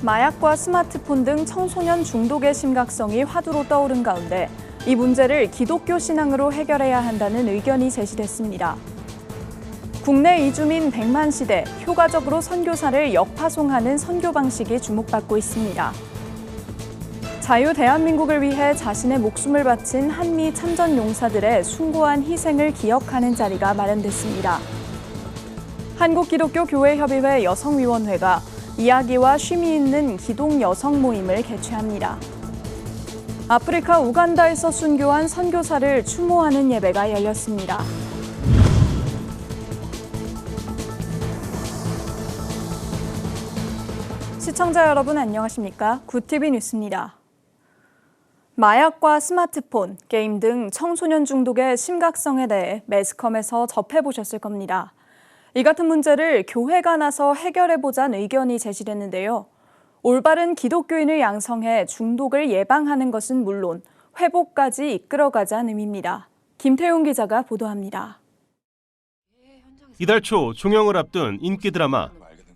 마약과 스마트폰 등 청소년 중독의 심각성이 화두로 떠오른 가운데 이 문제를 기독교 신앙으로 해결해야 한다는 의견이 제시됐습니다. 국내 이주민 100만 시대, 효과적으로 선교사를 역파송하는 선교 방식이 주목받고 있습니다. 자유 대한민국을 위해 자신의 목숨을 바친 한미 참전 용사들의 숭고한 희생을 기억하는 자리가 마련됐습니다. 한국기독교교회협의회 여성위원회가 이야기와 쉼이 있는 기독 여성 모임을 개최합니다. 아프리카 우간다에서 순교한 선교사를 추모하는 예배가 열렸습니다. 시청자 여러분 안녕하십니까? 굿TV 뉴스입니다. 마약과 스마트폰, 게임 등 청소년 중독의 심각성에 대해 매스컴에서 접해보셨을 겁니다. 이 같은 문제를 교회가 나서 해결해보자는 의견이 제시됐는데요. 올바른 기독교인을 양성해 중독을 예방하는 것은 물론 회복까지 이끌어가자는 의미입니다. 김태용 기자가 보도합니다. 이달 초 종영을 앞둔 인기 드라마.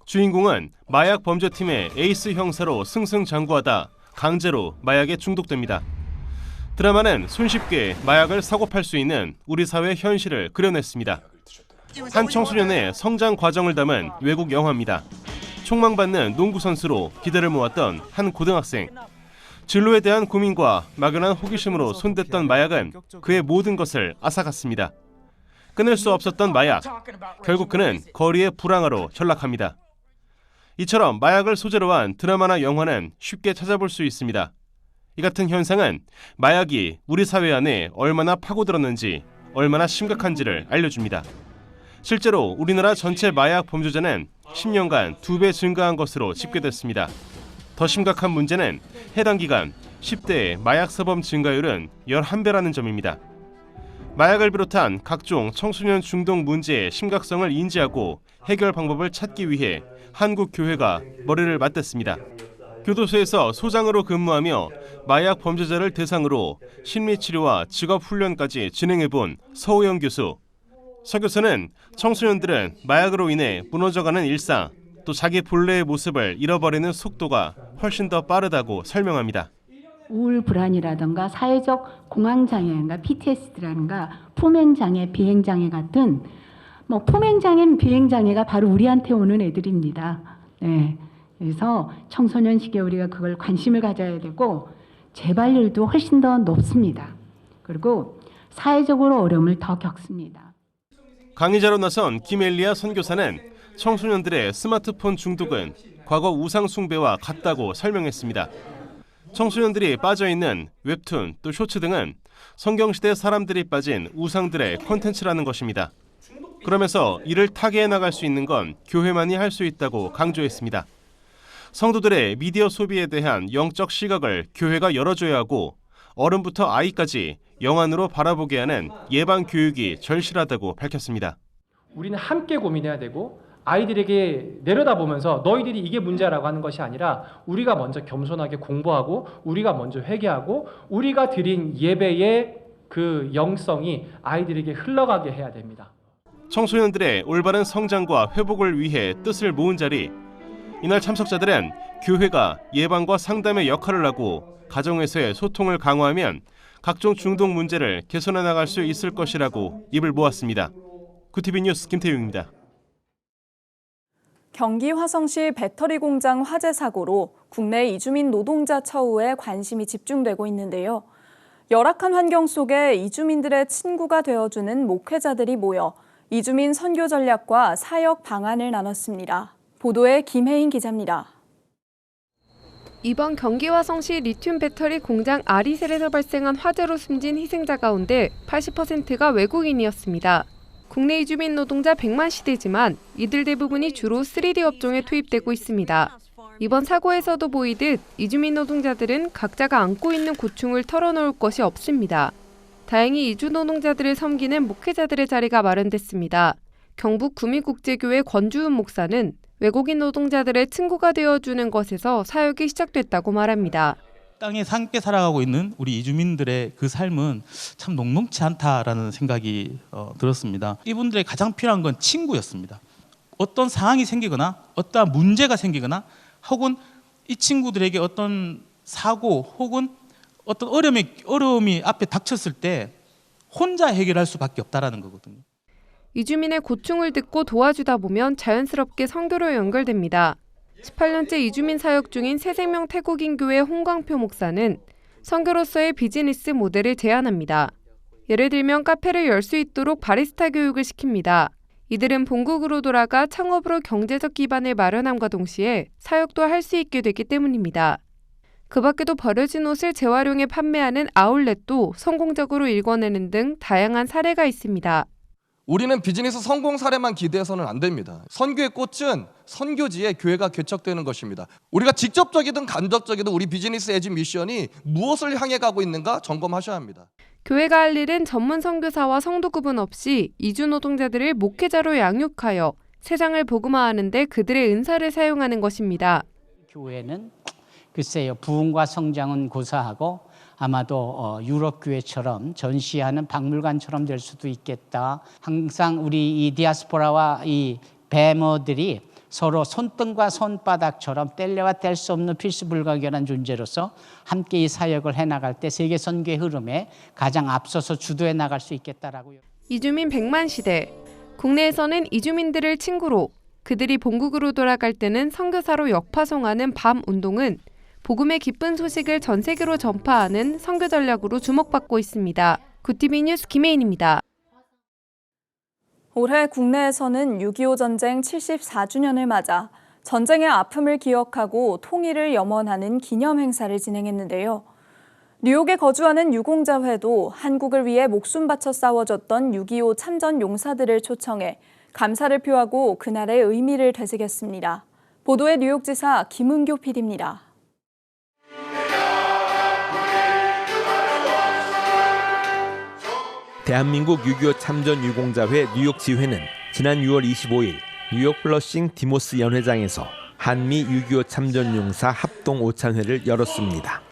주인공은 마약 범죄팀의 에이스 형사로 승승장구하다 강제로 마약에 중독됩니다. 드라마는 손쉽게 마약을 사고팔 수 있는 우리 사회 현실을 그려냈습니다. 한 청소년의 성장 과정을 담은 외국 영화입니다. 촉망받는 농구 선수로 기대를 모았던 한 고등학생. 진로에 대한 고민과 막연한 호기심으로 손댔던 마약은 그의 모든 것을 앗아갔습니다. 끊을 수 없었던 마약. 결국 그는 거리의 불황아로 전락합니다. 이처럼 마약을 소재로 한 드라마나 영화는 쉽게 찾아볼 수 있습니다. 이 같은 현상은 마약이 우리 사회 안에 얼마나 파고들었는지, 얼마나 심각한지를 알려줍니다. 실제로 우리나라 전체 마약 범죄자는 10년간 2배 증가한 것으로 집계됐습니다. 더 심각한 문제는 해당 기간 10대의 마약 사범 증가율은 11배라는 점입니다. 마약을 비롯한 각종 청소년 중독 문제의 심각성을 인지하고 해결 방법을 찾기 위해 한국 교회가 머리를 맞댔습니다. 교도소에서 소장으로 근무하며 마약 범죄자를 대상으로 심리치료와 직업훈련까지 진행해본 서호영 교수. 서 교수는 청소년들은 마약으로 인해 무너져가는 일상, 또 자기 본래의 모습을 잃어버리는 속도가 훨씬 더 빠르다고 설명합니다. 우울 불안이라든가 사회적 공황장애인가 PTSD라든가 품행장애, 비행장애 같은 품행장애, 비행장애가 바로 우리한테 오는 애들입니다. 네. 그래서 청소년 시기에 우리가 그걸 관심을 가져야 되고 재발률도 훨씬 더 높습니다. 그리고 사회적으로 어려움을 더 겪습니다. 강의자로 나선 김엘리아 선교사는 청소년들의 스마트폰 중독은 과거 우상 숭배와 같다고 설명했습니다. 청소년들이 빠져있는 웹툰 또 쇼츠 등은 성경시대 사람들이 빠진 우상들의 콘텐츠라는 것입니다. 그러면서 이를 타개해 나갈 수 있는 건 교회만이 할 수 있다고 강조했습니다. 성도들의 미디어 소비에 대한 영적 시각을 교회가 열어줘야 하고 어른부터 아이까지 영안으로 바라보게 하는 예방 교육이 절실하다고 밝혔습니다. 우리는 함께 고민해야 되고 아이들에게 내려다보면서 너희들이 이게 문제라고 하는 것이 아니라 우리가 먼저 겸손하게 공부하고 우리가 먼저 회개하고 우리가 드린 예배의 그 영성이 아이들에게 흘러가게 해야 됩니다. 청소년들의 올바른 성장과 회복을 위해 뜻을 모은 자리. 이날 참석자들은 교회가 예방과 상담의 역할을 하고 가정에서의 소통을 강화하면 각종 중독 문제를 개선해 나갈 수 있을 것이라고 입을 모았습니다. 굿TV 뉴스 김태용입니다. 경기 화성시 배터리 공장 화재 사고로 국내 이주민 노동자 처우에 관심이 집중되고 있는데요. 열악한 환경 속에 이주민들의 친구가 되어주는 목회자들이 모여 이주민 선교 전략과 사역 방안을 나눴습니다. 보도에 김혜인 기자입니다. 이번 경기 화성시 리튬 배터리 공장 아리셀에서 발생한 화재로 숨진 희생자 가운데 80%가 외국인이었습니다. 국내 이주민 노동자 100만 시대지만 이들 대부분이 주로 3D 업종에 투입되고 있습니다. 이번 사고에서도 보이듯 이주민 노동자들은 각자가 안고 있는 고충을 털어놓을 것이 없습니다. 다행히 이주 노동자들을 섬기는 목회자들의 자리가 마련됐습니다. 경북 구미국제교회 권주은 목사는 외국인 노동자들의 친구가 되어주는 것에서 사역이 시작됐다고 말합니다. 땅에서 함께 살아가고 있는 우리 이주민들의 그 삶은 참 녹록지 않다라는 생각이 들었습니다. 이분들의 가장 필요한 건 친구였습니다. 어떤 상황이 생기거나 어떠한 문제가 생기거나 혹은 이 친구들에게 어떤 사고 혹은 어떤 어려움이 앞에 닥쳤을 때 혼자 해결할 수밖에 없다라는 거거든요. 이주민의 고충을 듣고 도와주다 보면 자연스럽게 선교로 연결됩니다. 18년째 이주민 사역 중인 새생명 태국인 교회 홍광표 목사는 선교로서의 비즈니스 모델을 제안합니다. 예를 들면 카페를 열 수 있도록 바리스타 교육을 시킵니다. 이들은 본국으로 돌아가 창업으로 경제적 기반을 마련함과 동시에 사역도 할 수 있게 되기 때문입니다. 그 밖에도 버려진 옷을 재활용해 판매하는 아울렛도 성공적으로 일궈내는 등 다양한 사례가 있습니다. 우리는 비즈니스 성공 사례만 기대해서는 안 됩니다. 선교의 꽃은 선교지에 교회가 개척되는 것입니다. 우리가 직접적이든 간접적이든 우리 비즈니스 에지 미션이 무엇을 향해 가고 있는가 점검하셔야 합니다. 교회가 할 일은 전문 선교사와 성도 구분 없이 이주 노동자들을 목회자로 양육하여 세상을 복음화하는 데 그들의 은사를 사용하는 것입니다. 교회는 글쎄요, 부흥과 성장은 고사하고 아마도 유럽 교회처럼 전시하는 박물관처럼 될 수도 있겠다. 항상 우리 이 디아스포라와 이 뱀어들이 서로 손등과 손바닥처럼 뗄래야 뗄 수 없는 필수 불가결한 존재로서 함께 이 사역을 해나갈 때 세계 선교의 흐름에 가장 앞서서 주도해 나갈 수 있겠다라고요. 이주민 100만 시대. 국내에서는 이주민들을 친구로, 그들이 본국으로 돌아갈 때는 선교사로 역파송하는 밤 운동은 복음의 기쁜 소식을 전 세계로 전파하는 선교 전략으로 주목받고 있습니다. 구티비 뉴스 김혜인입니다. 올해 국내에서는 6.25 전쟁 74주년을 맞아 전쟁의 아픔을 기억하고 통일을 염원하는 기념 행사를 진행했는데요. 뉴욕에 거주하는 유공자회도 한국을 위해 목숨 바쳐 싸워줬던 6.25 참전 용사들을 초청해 감사를 표하고 그날의 의미를 되새겼습니다. 보도에 뉴욕지사 김은교 PD입니다. 대한민국 6.25 참전 유공자회 뉴욕 지회는 지난 6월 25일 뉴욕 플러싱 디모스 연회장에서 한미 6.25 참전 용사 합동 오찬회를 열었습니다.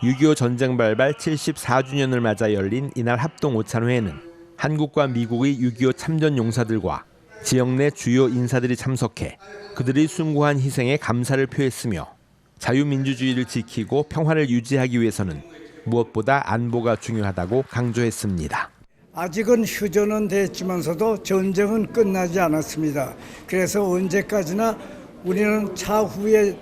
6.25 전쟁 발발 74주년을 맞아 열린 이날 합동 오찬회에는 한국과 미국의 6.25 참전 용사들과 지역 내 주요 인사들이 참석해 그들이 숭고한 희생에 감사를 표했으며 자유민주주의를 지키고 평화를 유지하기 위해서는 무엇보다 안보가 중요하다고 강조했습니다. 아직은 휴전은 됐지만서도 전쟁은 끝나지 않았습니다. 그래서 언제까지나 우리는 차후에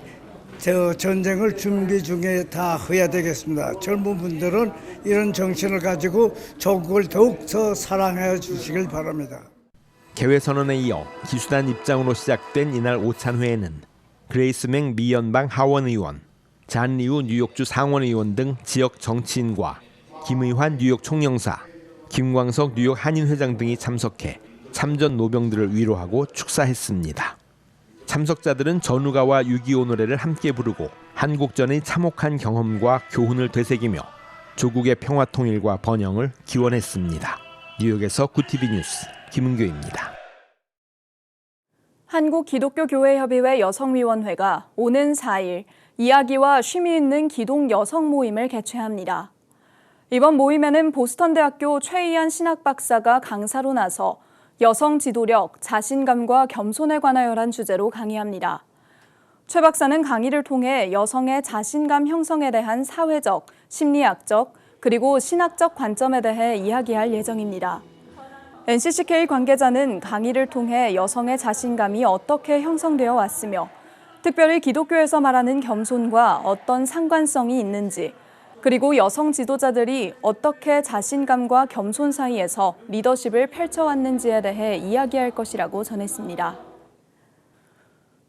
전쟁을 준비 중에 다 해야 되겠습니다. 젊은 분들은 이런 정신을 가지고 조국을 더욱더 사랑해 주시길 바랍니다. 개회선언에 이어 기수단 입장으로 시작된 이날 오찬회에는 그레이스 맥 미 연방 하원 의원, 잔 리우 뉴욕주 상원 의원 등 지역 정치인과 김의환 뉴욕 총영사, 김광석 뉴욕 한인회장 등이 참석해 참전 노병들을 위로하고 축사했습니다. 참석자들은 전우가와 6.25 노래를 함께 부르고 한국전의 참혹한 경험과 교훈을 되새기며 조국의 평화 통일과 번영을 기원했습니다. 뉴욕에서 구티비 뉴스 김은교입니다. 한국기독교교회협의회 여성위원회가 오는 4일 이야기와 쉼이 있는 기독 여성 모임을 개최합니다. 이번 모임에는 보스턴대학교 최희안 신학박사가 강사로 나서 여성 지도력, 자신감과 겸손에 관하여란 주제로 강의합니다. 최 박사는 강의를 통해 여성의 자신감 형성에 대한 사회적, 심리학적, 그리고 신학적 관점에 대해 이야기할 예정입니다. NCCK 관계자는 강의를 통해 여성의 자신감이 어떻게 형성되어 왔으며 특별히 기독교에서 말하는 겸손과 어떤 상관성이 있는지, 그리고 여성 지도자들이 어떻게 자신감과 겸손 사이에서 리더십을 펼쳐왔는지에 대해 이야기할 것이라고 전했습니다.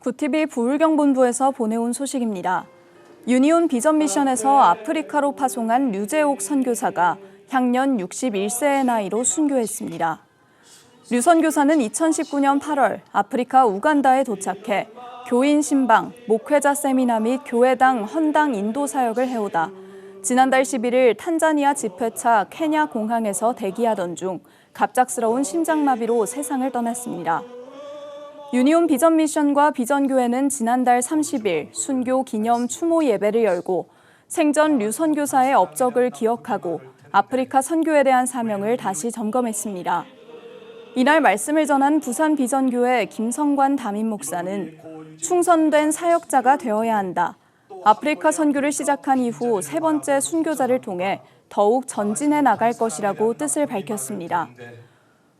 구티비 부울경본부에서 보내온 소식입니다. 유니온 비전 미션에서 아프리카로 파송한 류재옥 선교사가 향년 61세의 나이로 순교했습니다. 류 선교사는 2019년 8월 아프리카 우간다에 도착해 교인 신방, 목회자 세미나 및 교회당, 헌당 인도 사역을 해오다 지난달 11일 탄자니아 집회차 케냐 공항에서 대기하던 중 갑작스러운 심장마비로 세상을 떠났습니다. 유니온 비전 미션과 비전교회는 지난달 30일 순교 기념 추모 예배를 열고 생전 류 선교사의 업적을 기억하고 아프리카 선교에 대한 사명을 다시 점검했습니다. 이날 말씀을 전한 부산 비전교회 김성관 담임 목사는 충성된 사역자가 되어야 한다. 아프리카 선교를 시작한 이후 세 번째 순교자를 통해 더욱 전진해 나갈 것이라고 뜻을 밝혔습니다.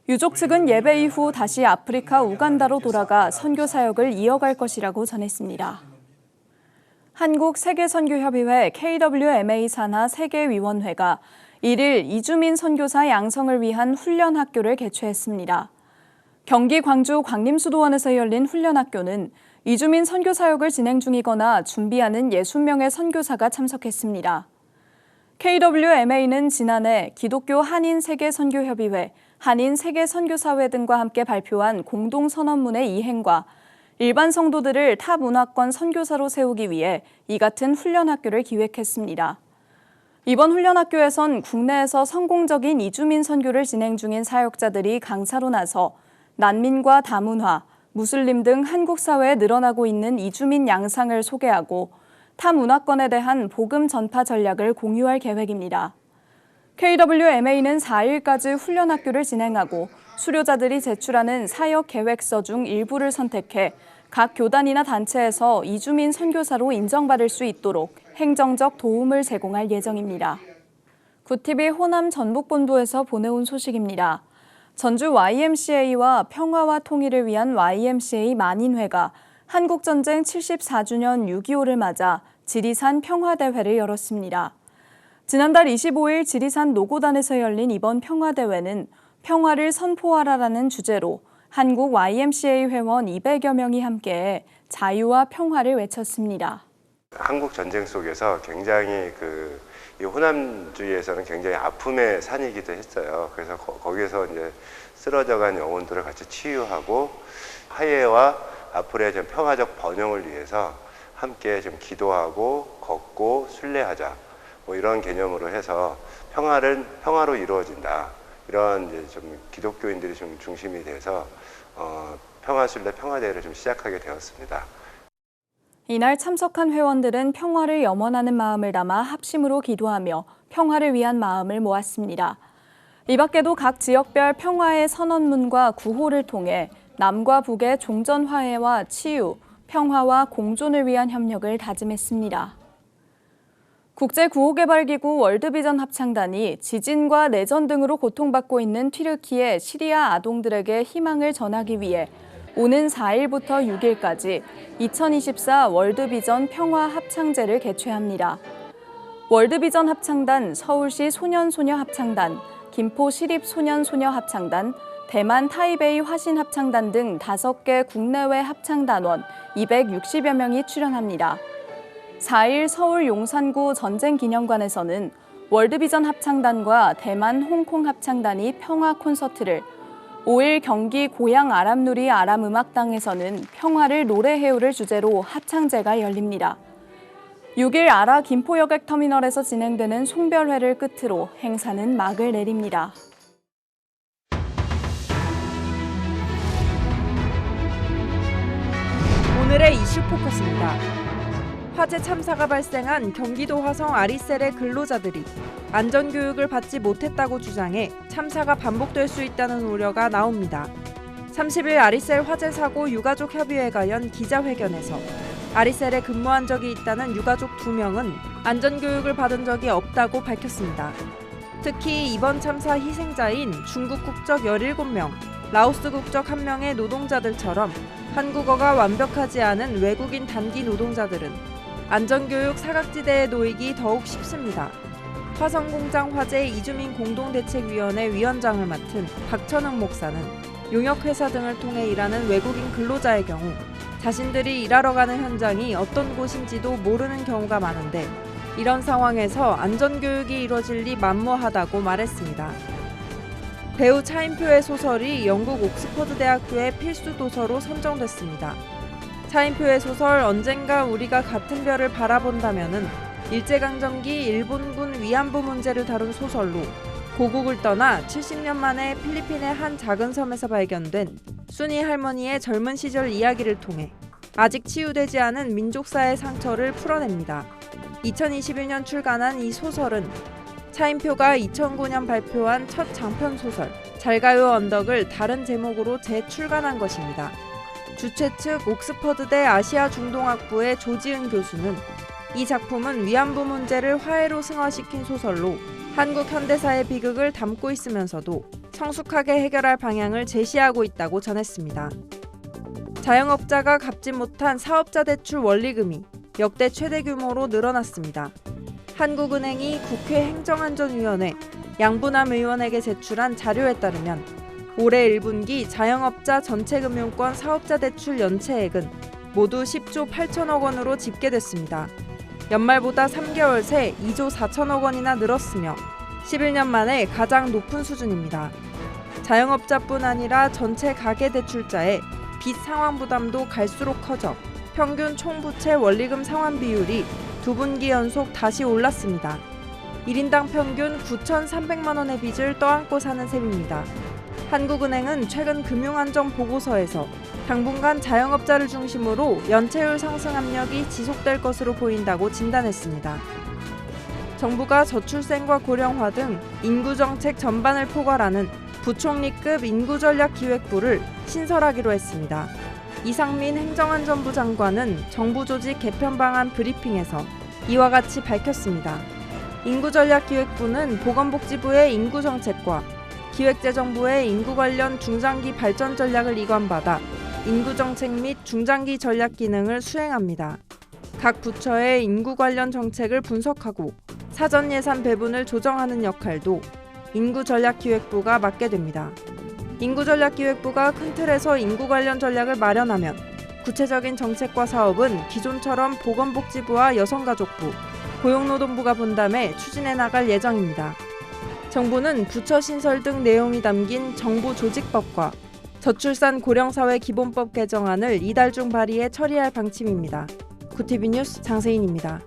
유족 측은 예배 이후 다시 아프리카 우간다로 돌아가 선교 사역을 이어갈 것이라고 전했습니다. 한국세계선교협의회 KWMA 산하 세계위원회가 1일 이주민 선교사 양성을 위한 훈련학교를 개최했습니다. 경기 광주 광림수도원에서 열린 훈련학교는 이주민 선교 사역을 진행 중이거나 준비하는 60명의 선교사가 참석했습니다. KWMA는 지난해 기독교 한인세계선교협의회, 한인세계선교사회 등과 함께 발표한 공동선언문의 이행과 일반 성도들을 타 문화권 선교사로 세우기 위해 이 같은 훈련학교를 기획했습니다. 이번 훈련학교에선 국내에서 성공적인 이주민 선교를 진행 중인 사역자들이 강사로 나서 난민과 다문화, 무슬림 등 한국 사회에 늘어나고 있는 이주민 양상을 소개하고 타 문화권에 대한 복음 전파 전략을 공유할 계획입니다. KWMA는 4일까지 훈련학교를 진행하고 수료자들이 제출하는 사역 계획서 중 일부를 선택해 각 교단이나 단체에서 이주민 선교사로 인정받을 수 있도록 행정적 도움을 제공할 예정입니다. 구TV 호남 전북본부에서 보내온 소식입니다. 전주 YMCA와 평화와 통일을 위한 YMCA 만인회가 한국전쟁 74주년 6.25를 맞아 지리산 평화대회를 열었습니다. 지난달 25일 지리산 노고단에서 열린 이번 평화대회는 평화를 선포하라라는 주제로 한국 YMCA 회원 200여 명이 함께 자유와 평화를 외쳤습니다. 한국 전쟁 속에서 굉장히 이 호남주의에서는 굉장히 아픔의 산이기도 했어요. 그래서 거기에서 이제 쓰러져간 영혼들을 같이 치유하고 화해와 앞으로의 좀 평화적 번영을 위해서 함께 좀 기도하고 걷고 순례하자, 뭐 이런 개념으로 해서 평화로 이루어진다. 이런 이제 좀 기독교인들이 좀 중심이 돼서 평화순례 평화대회를 좀 시작하게 되었습니다. 이날 참석한 회원들은 평화를 염원하는 마음을 담아 합심으로 기도하며 평화를 위한 마음을 모았습니다. 이 밖에도 각 지역별 평화의 선언문과 구호를 통해 남과 북의 종전 화해와 치유, 평화와 공존을 위한 협력을 다짐했습니다. 국제구호개발기구 월드비전 합창단이 지진과 내전 등으로 고통받고 있는 튀르키예 시리아 아동들에게 희망을 전하기 위해 오는 4일부터 6일까지 2024 월드비전 평화합창제를 개최합니다. 월드비전 합창단, 서울시 소년소녀합창단, 김포시립소년소녀합창단, 대만 타이베이 화신합창단 등 5개 국내외 합창단원 260여 명이 출연합니다. 4일 서울 용산구 전쟁기념관에서는 월드비전 합창단과 대만 홍콩 합창단이 평화 콘서트를, 5일 경기 고양 아람누리 아람음악당에서는 평화를 노래해요를 주제로 합창제가 열립니다. 6일 아라 김포여객터미널에서 진행되는 송별회를 끝으로 행사는 막을 내립니다. 오늘의 이슈 포커스입니다. 화재 참사가 발생한 경기도 화성 아리셀의 근로자들이 안전교육을 받지 못했다고 주장해 참사가 반복될 수 있다는 우려가 나옵니다. 30일 아리셀 화재 사고 유가족 협의회가 연 기자회견에서 아리셀에 근무한 적이 있다는 유가족 2명은 안전교육을 받은 적이 없다고 밝혔습니다. 특히 이번 참사 희생자인 중국 국적 17명, 라오스 국적 1명의 노동자들처럼 한국어가 완벽하지 않은 외국인 단기 노동자들은 안전교육 사각지대에 놓이기 더욱 쉽습니다. 화성공장 화재 이주민 공동대책위원회 위원장을 맡은 박천흥 목사는 용역회사 등을 통해 일하는 외국인 근로자의 경우 자신들이 일하러 가는 현장이 어떤 곳인지도 모르는 경우가 많은데 이런 상황에서 안전교육이 이뤄질 리 만무하다고 말했습니다. 배우 차인표의 소설이 영국 옥스퍼드 대학교의 필수 도서로 선정됐습니다. 차인표의 소설 언젠가 우리가 같은 별을 바라본다면은 일제강점기 일본군 위안부 문제를 다룬 소설로 고국을 떠나 70년 만에 필리핀의 한 작은 섬에서 발견된 순이 할머니의 젊은 시절 이야기를 통해 아직 치유되지 않은 민족사의 상처를 풀어냅니다. 2021년 출간한 이 소설은 차인표가 2009년 발표한 첫 장편 소설 잘가요 언덕을 다른 제목으로 재출간한 것입니다. 주최 측 옥스퍼드대 아시아 중동학부의 조지은 교수는 이 작품은 위안부 문제를 화해로 승화시킨 소설로 한국 현대사의 비극을 담고 있으면서도 성숙하게 해결할 방향을 제시하고 있다고 전했습니다. 자영업자가 갚지 못한 사업자 대출 원리금이 역대 최대 규모로 늘어났습니다. 한국은행이 국회 행정안전위원회 양부남 의원에게 제출한 자료에 따르면 올해 1분기 자영업자 전체금융권 사업자 대출 연체액은 모두 10조 8천억 원으로 집계됐습니다. 연말보다 3개월 새 2조 4천억 원이나 늘었으며 11년 만에 가장 높은 수준입니다. 자영업자뿐 아니라 전체 가계대출자의 빚 상환 부담도 갈수록 커져 평균 총부채 원리금 상환 비율이 2분기 연속 다시 올랐습니다. 1인당 평균 9,300만 원의 빚을 떠안고 사는 셈입니다. 한국은행은 최근 금융안전보고서에서 당분간 자영업자를 중심으로 연체율 상승 압력이 지속될 것으로 보인다고 진단했습니다. 정부가 저출생과 고령화 등 인구정책 전반을 포괄하는 부총리급 인구전략기획부를 신설하기로 했습니다. 이상민 행정안전부 장관은 정부 조직 개편 방안 브리핑에서 이와 같이 밝혔습니다. 인구전략기획부는 보건복지부의 인구정책과 기획재정부의 인구 관련 중장기 발전 전략을 이관받아 인구정책 및 중장기 전략 기능을 수행합니다. 각 부처의 인구 관련 정책을 분석하고 사전 예산 배분을 조정하는 역할도 인구전략기획부가 맡게 됩니다. 인구전략기획부가 큰 틀에서 인구 관련 전략을 마련하면 구체적인 정책과 사업은 기존처럼 보건복지부와 여성가족부, 고용노동부가 분담해 추진해 나갈 예정입니다. 정부는 부처 신설 등 내용이 담긴 정부조직법과 저출산 고령사회 기본법 개정안을 이달 중 발의해 처리할 방침입니다. 구티비 뉴스 장세인입니다.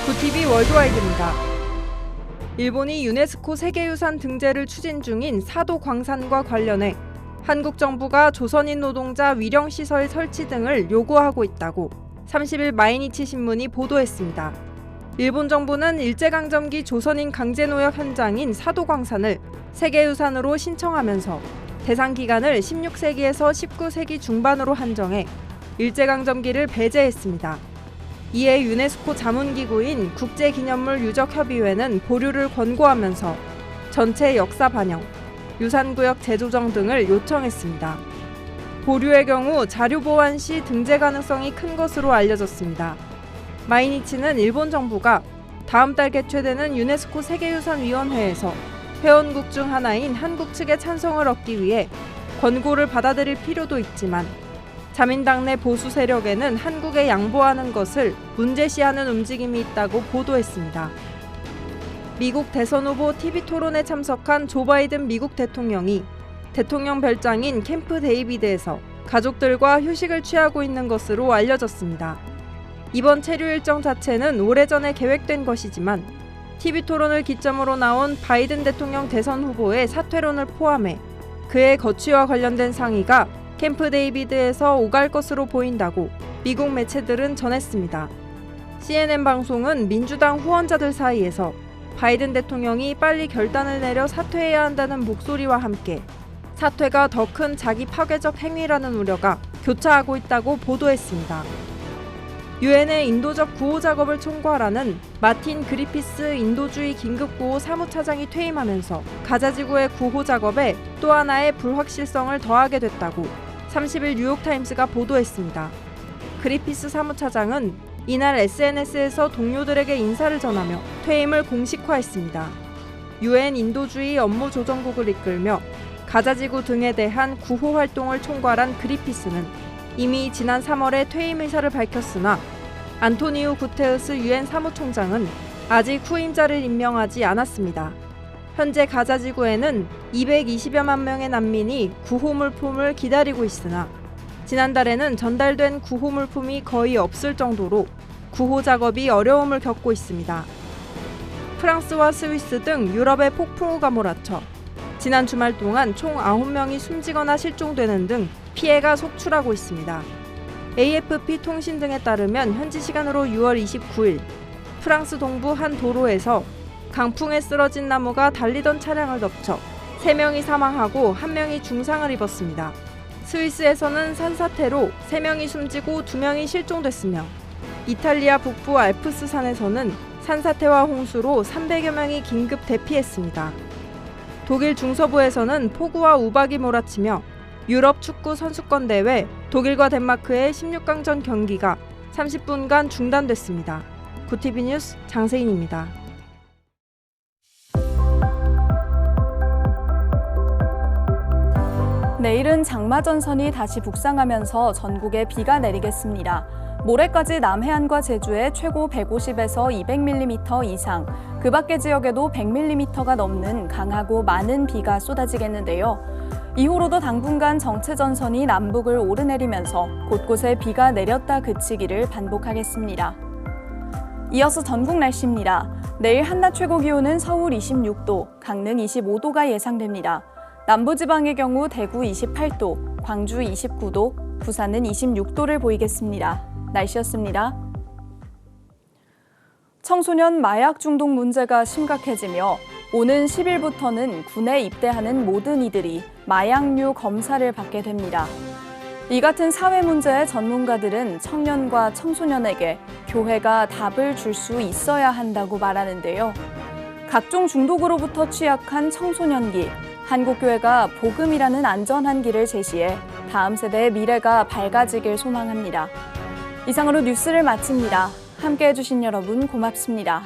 구티비 월드와이드입니다. 일본이 유네스코 세계유산 등재를 추진 중인 사도 광산과 관련해 한국 정부가 조선인 노동자 위령시설 설치 등을 요구하고 있다고 30일 마이니치 신문이 보도했습니다. 일본 정부는 일제강점기 조선인 강제노역 현장인 사도광산을 세계유산으로 신청하면서 대상 기간을 16세기에서 19세기 중반으로 한정해 일제강점기를 배제했습니다. 이에 유네스코 자문기구인 국제기념물 유적협의회는 보류를 권고하면서 전체 역사 반영, 유산구역 재조정 등을 요청했습니다. 보류의 경우 자료 보완 시 등재 가능성이 큰 것으로 알려졌습니다. 마이니치는 일본 정부가 다음 달 개최되는 유네스코 세계유산위원회에서 회원국 중 하나인 한국 측의 찬성을 얻기 위해 권고를 받아들일 필요도 있지만 자민당 내 보수 세력에는 한국에 양보하는 것을 문제시하는 움직임이 있다고 보도했습니다. 미국 대선 후보 TV 토론에 참석한 조 바이든 미국 대통령이 대통령 별장인 캠프 데이비드에서 가족들과 휴식을 취하고 있는 것으로 알려졌습니다. 이번 체류 일정 자체는 오래전에 계획된 것이지만 TV 토론을 기점으로 나온 바이든 대통령 대선 후보의 사퇴론을 포함해 그의 거취와 관련된 상의가 캠프 데이비드에서 오갈 것으로 보인다고 미국 매체들은 전했습니다. CNN 방송은 민주당 후원자들 사이에서 바이든 대통령이 빨리 결단을 내려 사퇴해야 한다는 목소리와 함께 사퇴가 더 큰 자기 파괴적 행위라는 우려가 교차하고 있다고 보도했습니다. 유엔의 인도적 구호 작업을 총괄하는 마틴 그리피스 인도주의 긴급구호 사무차장이 퇴임하면서 가자 지구의 구호 작업에 또 하나의 불확실성을 더하게 됐다고 30일 뉴욕타임스가 보도했습니다. 그리피스 사무차장은 이날 SNS에서 동료들에게 인사를 전하며 퇴임을 공식화했습니다. 유엔 인도주의 업무조정국을 이끌며 가자지구 등에 대한 구호 활동을 총괄한 그리피스는 이미 지난 3월에 퇴임 의사를 밝혔으나 안토니우 구테르스 유엔 사무총장은 아직 후임자를 임명하지 않았습니다. 현재 가자지구에는 220여만 명의 난민이 구호 물품을 기다리고 있으나 지난달에는 전달된 구호 물품이 거의 없을 정도로 구호 작업이 어려움을 겪고 있습니다. 프랑스와 스위스 등 유럽의 폭풍우가 몰아쳐 지난 주말 동안 총 9명이 숨지거나 실종되는 등 피해가 속출하고 있습니다. AFP 통신 등에 따르면 현지 시간으로 6월 29일 프랑스 동부 한 도로에서 강풍에 쓰러진 나무가 달리던 차량을 덮쳐 3명이 사망하고 1명이 중상을 입었습니다. 스위스에서는 산사태로 3명이 숨지고 2명이 실종됐으며 이탈리아 북부 알프스 산에서는 산사태와 홍수로 300여 명이 긴급 대피했습니다. 독일 중서부에서는 폭우와 우박이 몰아치며 유럽 축구 선수권 대회 독일과 덴마크의 16강전 경기가 30분간 중단됐습니다. 구티비 뉴스 장세인입니다. 내일은 장마전선이 다시 북상하면서 전국에 비가 내리겠습니다. 모레까지 남해안과 제주에 최고 150에서 200mm 이상, 그 밖의 지역에도 100mm가 넘는 강하고 많은 비가 쏟아지겠는데요. 이후로도 당분간 정체전선이 남북을 오르내리면서 곳곳에 비가 내렸다 그치기를 반복하겠습니다. 이어서 전국 날씨입니다. 내일 한낮 최고 기온은 서울 26도, 강릉 25도가 예상됩니다. 남부지방의 경우 대구 28도, 광주 29도, 부산은 26도를 보이겠습니다. 날씨였습니다. 청소년 마약 중독 문제가 심각해지며 오는 10일부터는 군에 입대하는 모든 이들이 마약류 검사를 받게 됩니다. 이 같은 사회 문제에 전문가들은 청년과 청소년에게 교회가 답을 줄 수 있어야 한다고 말하는데요. 각종 중독으로부터 취약한 청소년기, 한국교회가 복음이라는 안전한 길을 제시해 다음 세대의 미래가 밝아지길 소망합니다. 이상으로 뉴스를 마칩니다. 함께해 주신 여러분 고맙습니다.